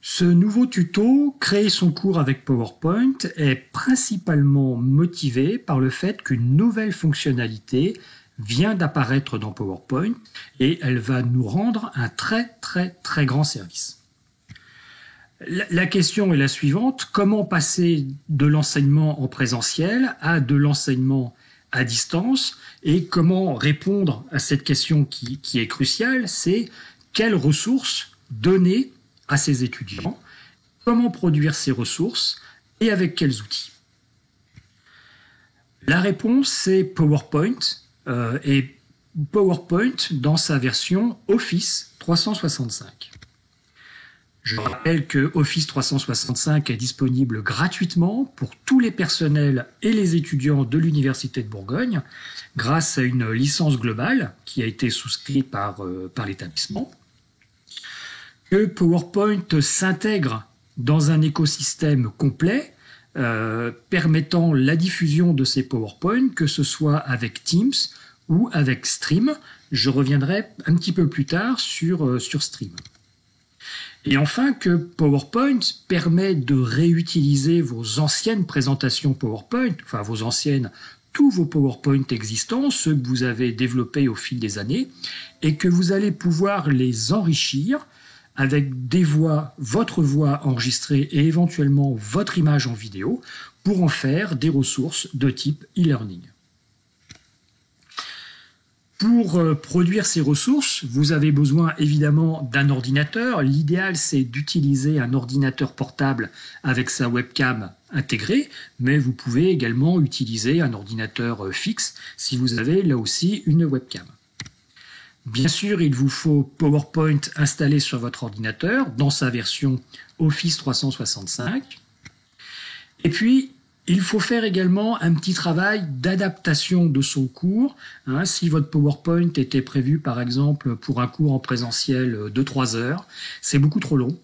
Ce nouveau tuto, créer son cours avec PowerPoint, est principalement motivé par le fait qu'une nouvelle fonctionnalité vient d'apparaître dans PowerPoint et elle va nous rendre un très grand service. La question est la suivante: comment passer de l'enseignement en présentiel à de l'enseignement à distance, et comment répondre à cette question qui est cruciale, c'est quelles ressources donner à ses étudiants, comment produire ces ressources et avec quels outils. La réponse, c'est PowerPoint, et PowerPoint dans sa version Office 365. Je rappelle que Office 365 est disponible gratuitement pour tous les personnels et les étudiants de l'Université de Bourgogne grâce à une licence globale qui a été souscrite par l'établissement. Que PowerPoint s'intègre dans un écosystème complet permettant la diffusion de ces PowerPoint, que ce soit avec Teams ou avec Stream. Je reviendrai un petit peu plus tard sur Stream. Et enfin, que PowerPoint permet de réutiliser vos anciennes présentations PowerPoint, enfin tous vos PowerPoint existants, ceux que vous avez développés au fil des années, et que vous allez pouvoir les enrichir avec votre voix enregistrée et éventuellement votre image en vidéo pour en faire des ressources de type e-learning. Pour produire ces ressources, vous avez besoin évidemment d'un ordinateur. L'idéal, c'est d'utiliser un ordinateur portable avec sa webcam intégrée, mais vous pouvez également utiliser un ordinateur fixe si vous avez là aussi une webcam. Bien sûr, il vous faut PowerPoint installé sur votre ordinateur dans sa version Office 365. Et puis, il faut faire également un petit travail d'adaptation de son cours. Si votre PowerPoint était prévu par exemple pour un cours en présentiel de 3 heures, c'est beaucoup trop long.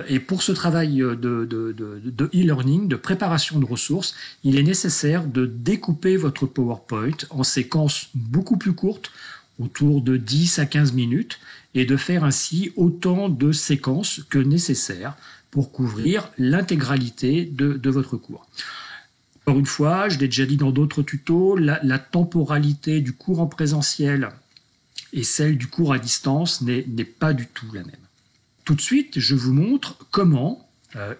Et pour ce travail de e-learning, de préparation de ressources, il est nécessaire de découper votre PowerPoint en séquences beaucoup plus courtes, autour de 10 à 15 minutes, et de faire ainsi autant de séquences que nécessaire pour couvrir l'intégralité de votre cours. Encore une fois, je l'ai déjà dit dans d'autres tutos, la temporalité du cours en présentiel et celle du cours à distance n'est pas du tout la même. Tout de suite, je vous montre comment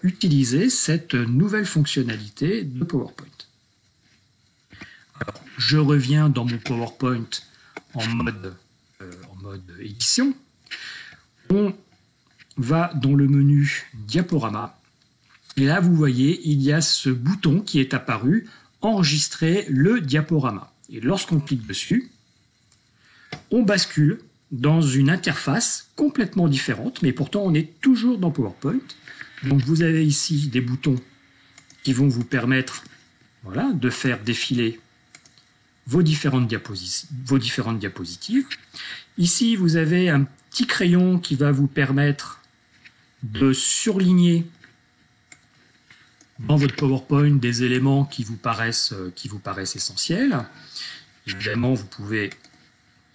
utiliser cette nouvelle fonctionnalité de PowerPoint. Alors, je reviens dans mon PowerPoint en mode édition. On va dans le menu diaporama et là vous voyez il y a ce bouton qui est apparu, enregistrer le diaporama, et lorsqu'on clique dessus on bascule dans une interface complètement différente, mais pourtant on est toujours dans PowerPoint. Donc vous avez ici des boutons qui vont vous permettre de faire défiler vos différentes diapositives. Ici, vous avez un petit crayon qui va vous permettre de surligner dans votre PowerPoint des éléments qui vous paraissent essentiels. Évidemment, vous pouvez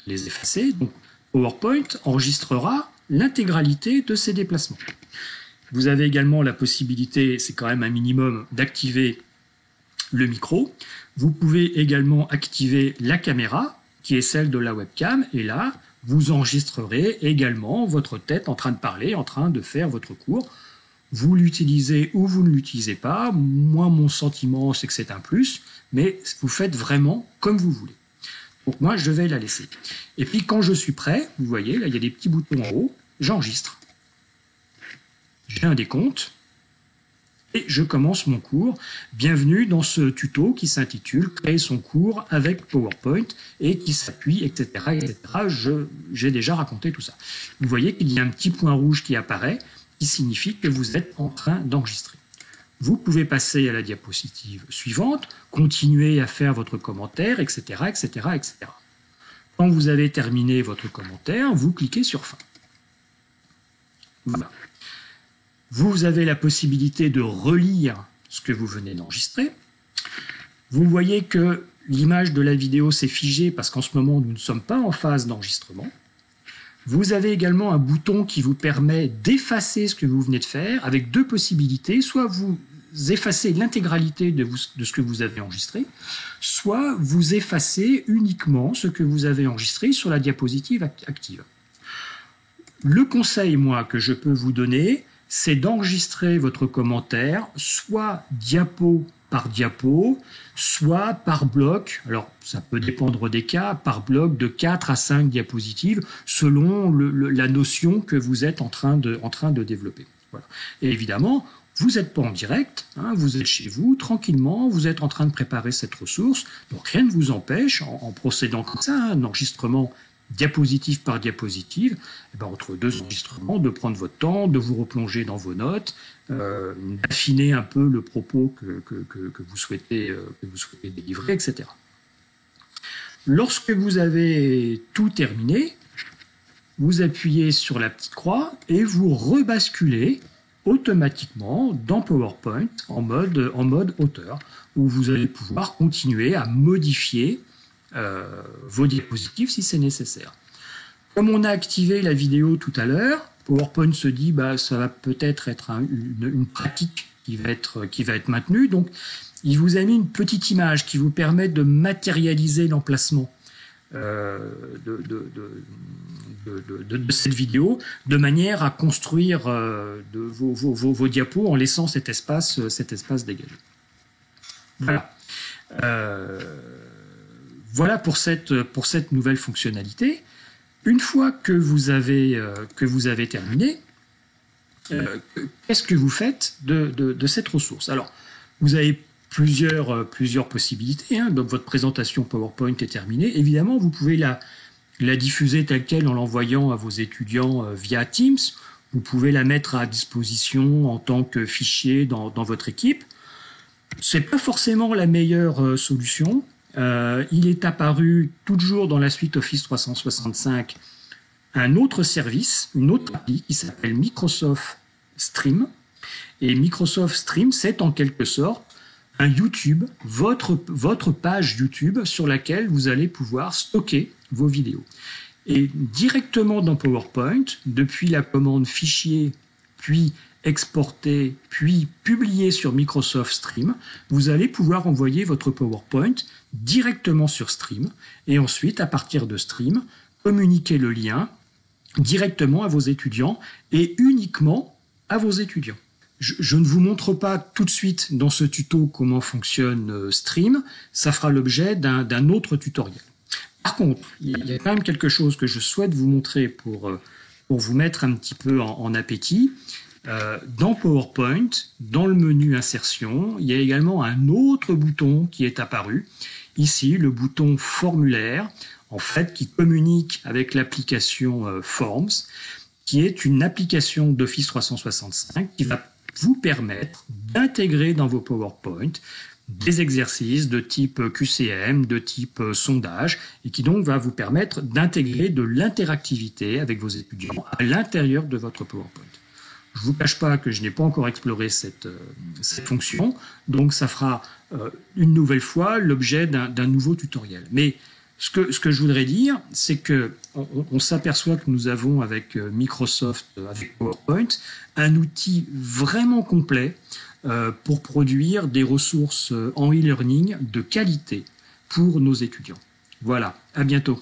les effacer. Donc, PowerPoint enregistrera l'intégralité de ces déplacements. Vous avez également la possibilité, c'est quand même un minimum, d'activer le micro. Vous pouvez également activer la caméra, qui est celle de la webcam, et là, vous enregistrerez également votre tête en train de parler, en train de faire votre cours. Vous l'utilisez ou vous ne l'utilisez pas. Moi, mon sentiment, c'est que c'est un plus, mais vous faites vraiment comme vous voulez. Donc moi, je vais la laisser. Et puis, quand je suis prêt, vous voyez, là, il y a des petits boutons en haut, j'enregistre. J'ai un décompte. Et je commence mon cours. Bienvenue dans ce tuto qui s'intitule « Créer son cours avec PowerPoint » et qui s'appuie, etc. J'ai déjà raconté tout ça. Vous voyez qu'il y a un petit point rouge qui apparaît, qui signifie que vous êtes en train d'enregistrer. Vous pouvez passer à la diapositive suivante, continuer à faire votre commentaire, etc. Quand vous avez terminé votre commentaire, vous cliquez sur « Fin ». Voilà. Vous avez la possibilité de relire ce que vous venez d'enregistrer. Vous voyez que l'image de la vidéo s'est figée parce qu'en ce moment, nous ne sommes pas en phase d'enregistrement. Vous avez également un bouton qui vous permet d'effacer ce que vous venez de faire avec deux possibilités. Soit vous effacez l'intégralité de ce que vous avez enregistré, soit vous effacez uniquement ce que vous avez enregistré sur la diapositive active. Le conseil, moi, que je peux vous donner, c'est d'enregistrer votre commentaire soit diapo par diapo, soit par bloc, alors ça peut dépendre des cas, par bloc de 4 à 5 diapositives, selon la notion que vous êtes en train de développer. Voilà. Et évidemment, vous n'êtes pas en direct, hein, vous êtes chez vous, tranquillement, vous êtes en train de préparer cette ressource, donc rien ne vous empêche, en procédant comme ça, un enregistrement diapositive par diapositive, et ben entre deux enregistrements, de prendre votre temps, de vous replonger dans vos notes, d'affiner un peu le propos que vous souhaitez délivrer, etc. Lorsque vous avez tout terminé, vous appuyez sur la petite croix et vous rebasculez automatiquement dans PowerPoint en mode auteur, où vous allez pouvoir continuer à modifier vos diapositives si c'est nécessaire. Comme on a activé la vidéo tout à l'heure, PowerPoint se dit bah ça va peut-être être une pratique qui va être maintenue, donc il vous a mis une petite image qui vous permet de matérialiser l'emplacement de cette vidéo, de manière à construire vos diapos en laissant cet espace dégagé. Voilà. Voilà pour cette nouvelle fonctionnalité. Une fois que vous avez terminé, qu'est-ce que vous faites de cette ressource? Alors, vous avez plusieurs possibilités. Hein. Donc, votre présentation PowerPoint est terminée. Évidemment, vous pouvez la diffuser telle quelle en l'envoyant à vos étudiants via Teams. Vous pouvez la mettre à disposition en tant que fichier dans votre équipe. C'est pas forcément la meilleure solution. Il est apparu toujours dans la suite Office 365 un autre service, une autre appli qui s'appelle Microsoft Stream. Et Microsoft Stream, c'est en quelque sorte un YouTube, votre page YouTube sur laquelle vous allez pouvoir stocker vos vidéos. Et directement dans PowerPoint, depuis la commande fichier, puis exporter, puis publier sur Microsoft Stream, vous allez pouvoir envoyer votre PowerPoint directement sur Stream et ensuite, à partir de Stream, communiquer le lien directement à vos étudiants et uniquement à vos étudiants. Je ne vous montre pas tout de suite dans ce tuto comment fonctionne Stream, ça fera l'objet d'un autre tutoriel. Par contre, il y a quand même quelque chose que je souhaite vous montrer pour vous mettre un petit peu en appétit. Dans PowerPoint, dans le menu Insertion, il y a également un autre bouton qui est apparu. Ici, le bouton Formulaire, en fait, qui communique avec l'application Forms, qui est une application d'Office 365 qui va vous permettre d'intégrer dans vos PowerPoint des exercices de type QCM, de type sondage, et qui donc va vous permettre d'intégrer de l'interactivité avec vos étudiants à l'intérieur de votre PowerPoint. Je ne vous cache pas que je n'ai pas encore exploré cette fonction, donc ça fera une nouvelle fois l'objet d'un nouveau tutoriel. Mais ce que je voudrais dire, c'est qu'on s'aperçoit que nous avons avec Microsoft, avec PowerPoint, un outil vraiment complet pour produire des ressources en e-learning de qualité pour nos étudiants. Voilà, à bientôt.